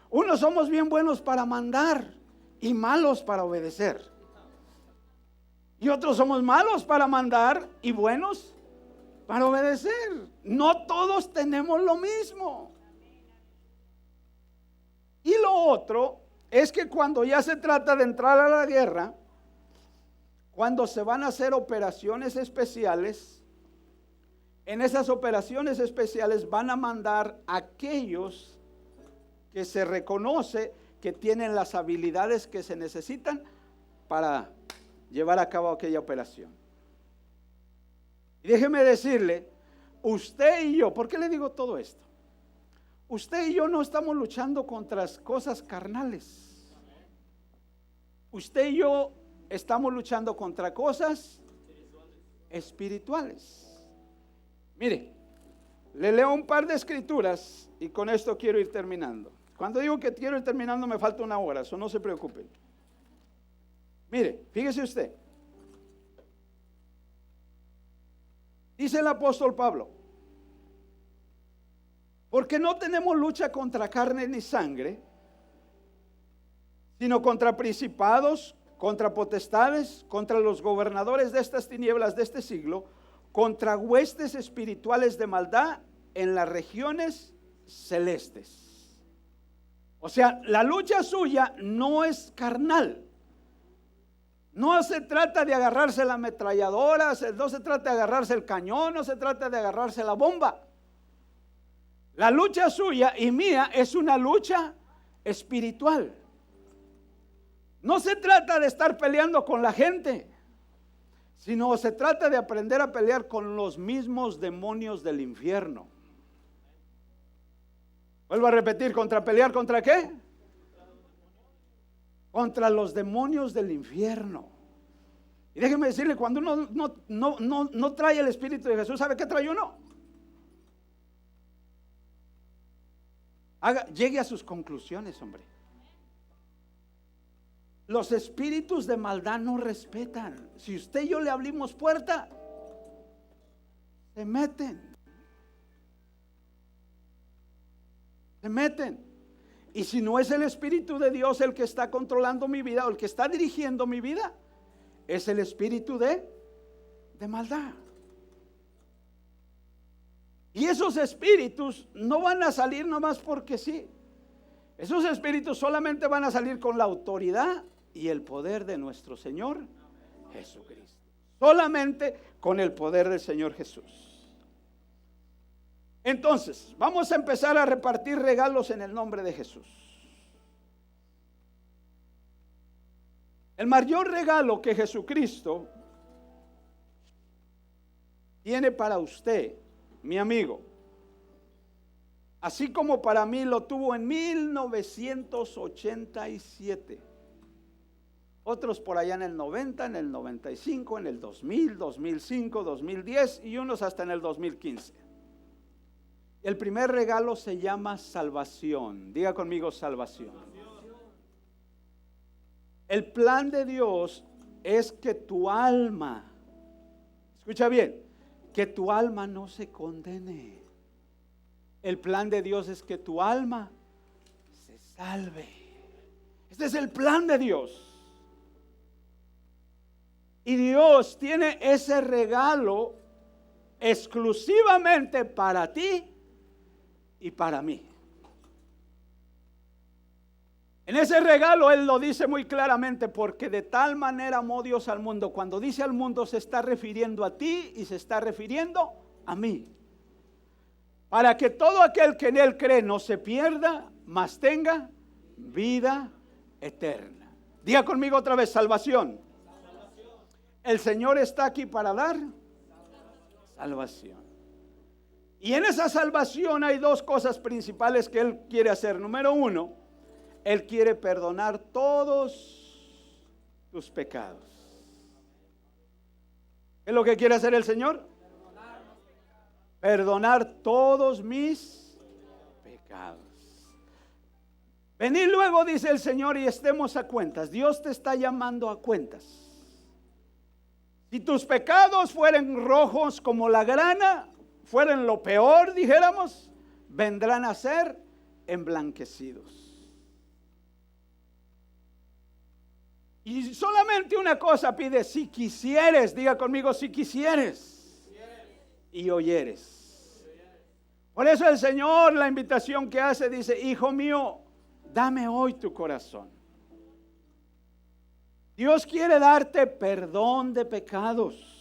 Unos somos bien buenos para mandar y malos para obedecer. Y otros somos malos para mandar y buenos para obedecer. No todos tenemos lo mismo. Y lo otro es que cuando ya se trata de entrar a la guerra, cuando se van a hacer operaciones especiales, en esas operaciones especiales van a mandar a aquellos que se reconoce que tienen las habilidades que se necesitan para llevar a cabo aquella operación. Y déjeme decirle, usted y yo, ¿por qué le digo todo esto? Usted y yo no estamos luchando contra cosas carnales. Usted y yo estamos luchando contra cosas espirituales. Mire, le leo un par de escrituras y con esto quiero ir terminando. Cuando digo que quiero ir terminando me falta una hora, eso no se preocupen. Mire, fíjese usted. Dice el apóstol Pablo, porque no tenemos lucha contra carne ni sangre, sino contra principados, contra potestades, contra los gobernadores de estas tinieblas de este siglo, contra huestes espirituales de maldad en las regiones celestes. O sea, la lucha suya no es carnal. No se trata de agarrarse la ametralladora, no se trata de agarrarse el cañón, no se trata de agarrarse la bomba. La lucha suya y mía es una lucha espiritual. No se trata de estar peleando con la gente, sino se trata de aprender a pelear con los mismos demonios del infierno. Vuelvo a repetir, ¿pelear contra qué? Contra los demonios del infierno. Y déjeme decirle, cuando uno no trae el Espíritu de Jesús, ¿sabe qué trae uno? Llegue a sus conclusiones, hombre. Los espíritus de maldad no respetan. Si usted y yo le abrimos puerta, se meten. Se meten. Y si no es el Espíritu de Dios el que está controlando mi vida o el que está dirigiendo mi vida, es el espíritu de maldad. Y esos espíritus no van a salir nomás porque sí. Esos espíritus solamente van a salir con la autoridad y el poder de nuestro Señor Jesucristo. Solamente con el poder del Señor Jesús. Entonces, vamos a empezar a repartir regalos en el nombre de Jesús. El mayor regalo que Jesucristo tiene para usted, mi amigo, así como para mí lo tuvo en 1987, otros por allá en el 90, en el 95, en el 2000, 2005, 2010 y unos hasta en el 2015. El primer regalo se llama salvación. Diga conmigo, salvación. El plan de Dios es que tu alma, escucha bien, que tu alma no se condene. El plan de Dios es que tu alma se salve. Este es el plan de Dios. Y Dios tiene ese regalo exclusivamente para ti y para mí. En ese regalo Él lo dice muy claramente, porque de tal manera amó Dios al mundo. Cuando dice al mundo se está refiriendo a ti y se está refiriendo a mí, para que todo aquel que en Él cree no se pierda, mas tenga vida eterna. Diga conmigo otra vez, salvación. El Señor está aquí para dar salvación. Y en esa salvación hay dos cosas principales que Él quiere hacer. Número uno, Él quiere perdonar todos tus pecados. ¿Qué es lo que quiere hacer el Señor? Perdonar todos mis pecados. Venid luego, dice el Señor, y estemos a cuentas. Dios te está llamando a cuentas. Si tus pecados fueren rojos como la grana, fueran lo peor, dijéramos, vendrán a ser emblanquecidos. Y solamente una cosa pide: si quisieres, diga conmigo, si quisieres y oyeres. Por eso el Señor, la invitación que hace, dice: hijo mío, dame hoy tu corazón. Dios quiere darte perdón de pecados.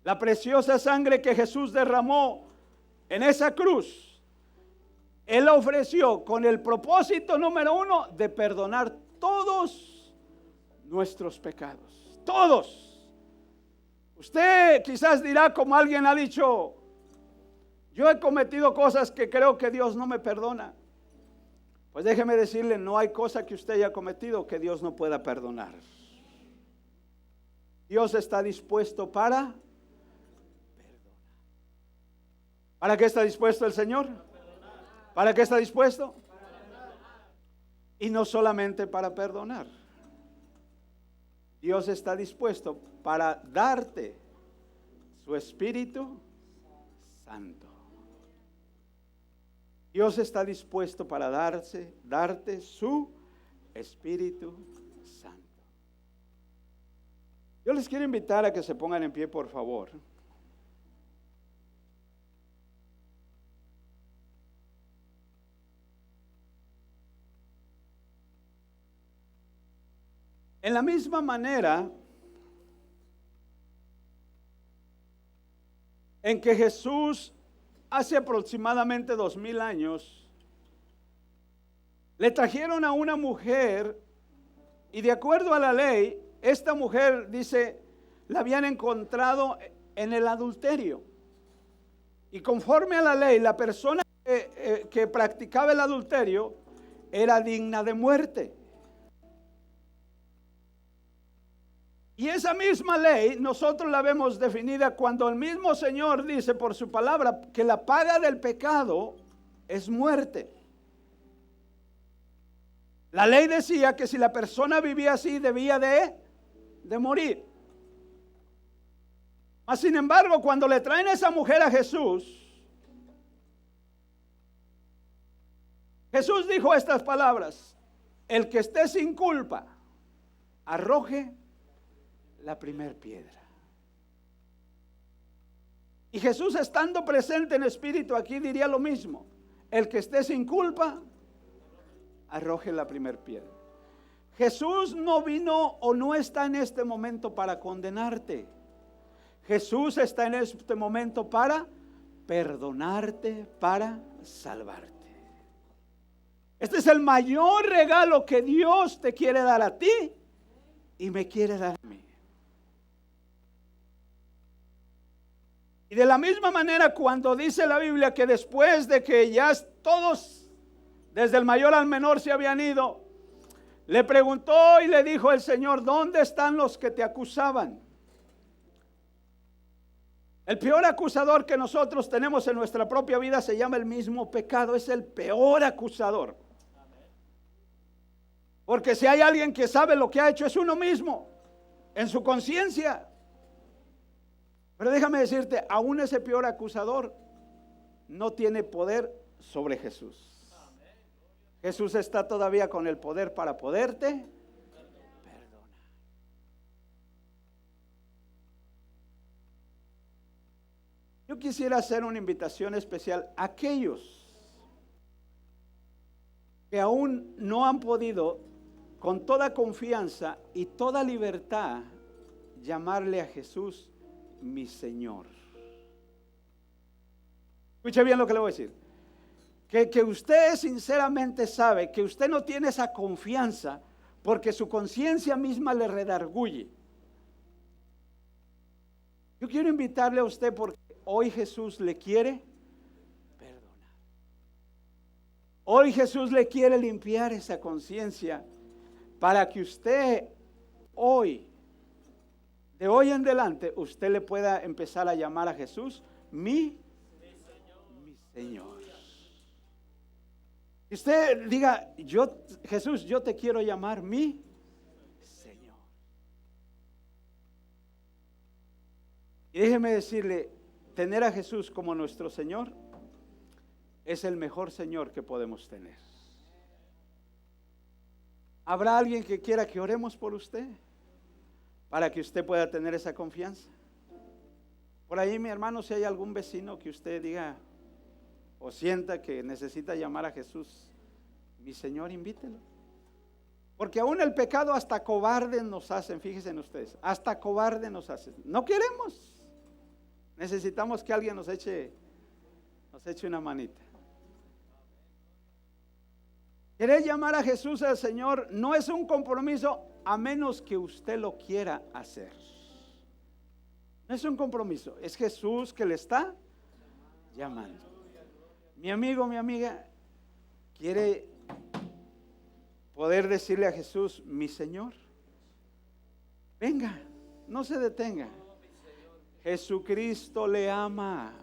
La preciosa sangre que Jesús derramó en esa cruz, Él la ofreció con el propósito número uno de perdonar todos nuestros pecados. Todos. Usted quizás dirá, como alguien ha dicho: yo he cometido cosas que creo que Dios no me perdona. Pues déjeme decirle, no hay cosa que usted haya cometido que Dios no pueda perdonar. Dios está dispuesto para perdonar. ¿Para qué está dispuesto el Señor? ¿Para qué está dispuesto? Y no solamente para perdonar. Dios está dispuesto para darte su Espíritu Santo. Dios está dispuesto para darte su Espíritu Santo. Yo les quiero invitar a que se pongan en pie, por favor. En la misma manera en que Jesús hace aproximadamente 2000 años le trajeron a una mujer, y de acuerdo a la ley, esta mujer, dice, la habían encontrado en el adulterio. Y conforme a la ley, la persona que practicaba el adulterio era digna de muerte. Y esa misma ley nosotros la vemos definida cuando el mismo Señor dice por su palabra que la paga del pecado es muerte. La ley decía que si la persona vivía así debía de morir. Mas sin embargo, cuando le traen a esa mujer a Jesús, Jesús dijo estas palabras: el que esté sin culpa, arroje la primer piedra. Y Jesús, estando presente en espíritu aquí, diría lo mismo: el que esté sin culpa, arroje la primer piedra. Jesús no vino o no está en este momento para condenarte. Jesús está en este momento para perdonarte, para salvarte. Este es el mayor regalo que Dios te quiere dar a ti y me quiere dar a mí. Y de la misma manera, cuando dice la Biblia que después de que ya todos, desde el mayor al menor, se habían ido, le preguntó y le dijo el Señor: ¿dónde están los que te acusaban? El peor acusador que nosotros tenemos en nuestra propia vida se llama el mismo pecado. Es el peor acusador. Porque si hay alguien que sabe lo que ha hecho, es uno mismo, en su conciencia. Pero déjame decirte, aún ese peor acusador no tiene poder sobre Jesús. Jesús está todavía con el poder para poderte perdonar. Yo quisiera hacer una invitación especial a aquellos que aún no han podido con toda confianza y toda libertad llamarle a Jesús mi Señor. Escuche bien lo que le voy a decir. Que usted sinceramente sabe que usted no tiene esa confianza porque su conciencia misma le redarguye. Yo quiero invitarle a usted porque hoy Jesús le quiere perdonar. Hoy Jesús le quiere limpiar esa conciencia para que usted hoy, de hoy en adelante, usted le pueda empezar a llamar a Jesús mi Señor. Y usted diga: Jesús, yo te quiero llamar mi Señor. Y déjeme decirle, tener a Jesús como nuestro Señor es el mejor Señor que podemos tener. ¿Habrá alguien que quiera que oremos por usted para que usted pueda tener esa confianza? Por ahí, mi hermano, si hay algún vecino que usted diga o sienta que necesita llamar a Jesús mi Señor, invítelo. Porque aún el pecado hasta cobarde nos hacen, fíjense ustedes, hasta cobarde nos hacen. No queremos. Necesitamos que alguien nos eche una manita. Querer llamar a Jesús al Señor no es un compromiso a menos que usted lo quiera hacer. No es un compromiso, es Jesús que le está llamando. Mi amigo, mi amiga, ¿quiere poder decirle a Jesús mi Señor? Venga, no se detenga. Jesucristo le ama.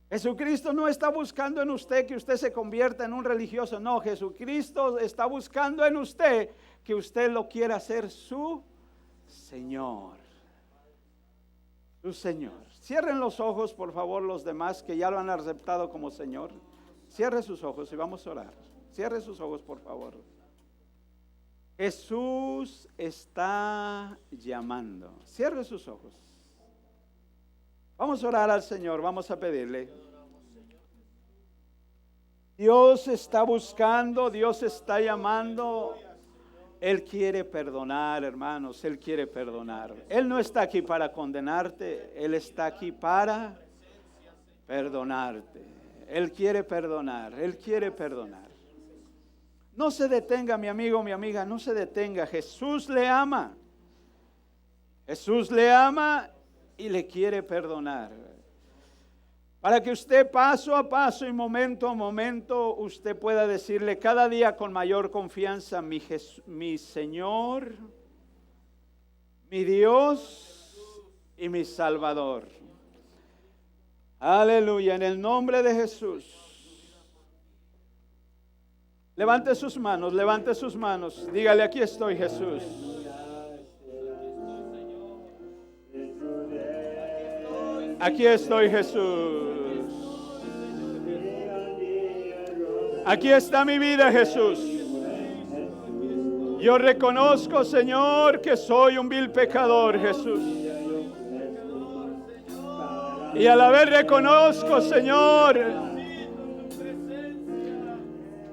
Jesucristo no está buscando en usted que usted se convierta en un religioso. No, Jesucristo está buscando en usted que usted lo quiera hacer su Señor. Su Señor. Cierren los ojos, por favor, los demás que ya lo han aceptado como Señor. Cierre sus ojos y vamos a orar. Cierre sus ojos, por favor. Jesús está llamando. Cierre sus ojos. Vamos a orar al Señor, vamos a pedirle. Dios está buscando, Dios está llamando. Él quiere perdonar, hermanos, Él quiere perdonar. Él no está aquí para condenarte, Él está aquí para perdonarte. Él quiere perdonar, Él quiere perdonar. No se detenga, mi amigo, mi amiga, no se detenga. Jesús le ama. Jesús le ama y le quiere perdonar. Para que usted paso a paso y momento a momento usted pueda decirle cada día con mayor confianza: mi Señor, mi Dios y mi Salvador. Aleluya, en el nombre de Jesús. Levante sus manos, levante sus manos. Dígale, aquí estoy, Jesús. Aquí estoy, Jesús. Aquí está mi vida, Jesús. Yo reconozco, Señor, que soy un vil pecador, Jesús. Y a la vez reconozco, Señor,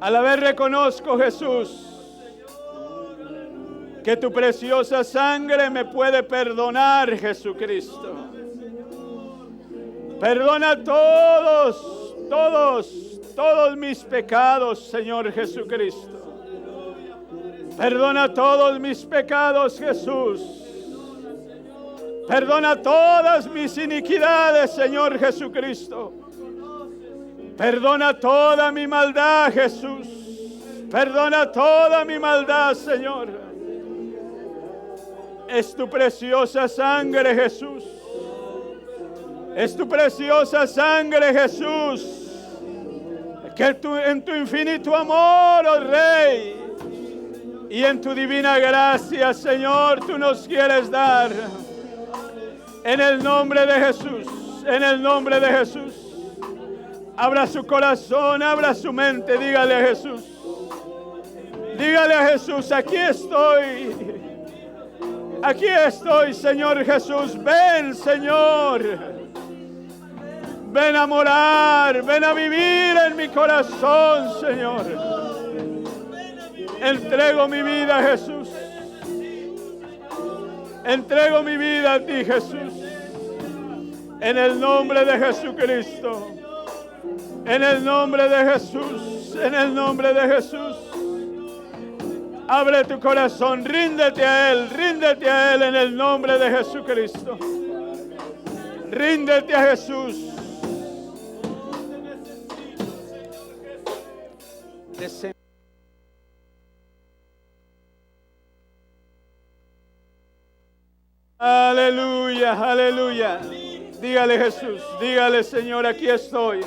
a la vez reconozco, Jesús, que tu preciosa sangre me puede perdonar, Jesucristo. Perdona todos mis pecados, Señor Jesucristo. Perdona todos mis pecados, Jesús. Perdona todas mis iniquidades, Señor Jesucristo. Perdona toda mi maldad, Jesús. Perdona toda mi maldad, Señor. Es tu preciosa sangre, Jesús. Es tu preciosa sangre, Jesús. Que en tu infinito amor, oh Rey, y en tu divina gracia, Señor, tú nos quieres dar. En el nombre de Jesús, en el nombre de Jesús. Abra su corazón, abra su mente, dígale a Jesús. Dígale a Jesús, aquí estoy. Aquí estoy, Señor Jesús. Ven, Señor. Ven a morar, ven a vivir en mi corazón, Señor. Entrego mi vida a Jesús. Entrego mi vida a ti, Jesús. En el nombre de Jesucristo. En el nombre de Jesús. En el nombre de Jesús. Abre tu corazón, ríndete a Él en el nombre de Jesucristo. Ríndete a Jesús. Aleluya, aleluya. Dígale, Jesús, dígale, Señor, aquí estoy.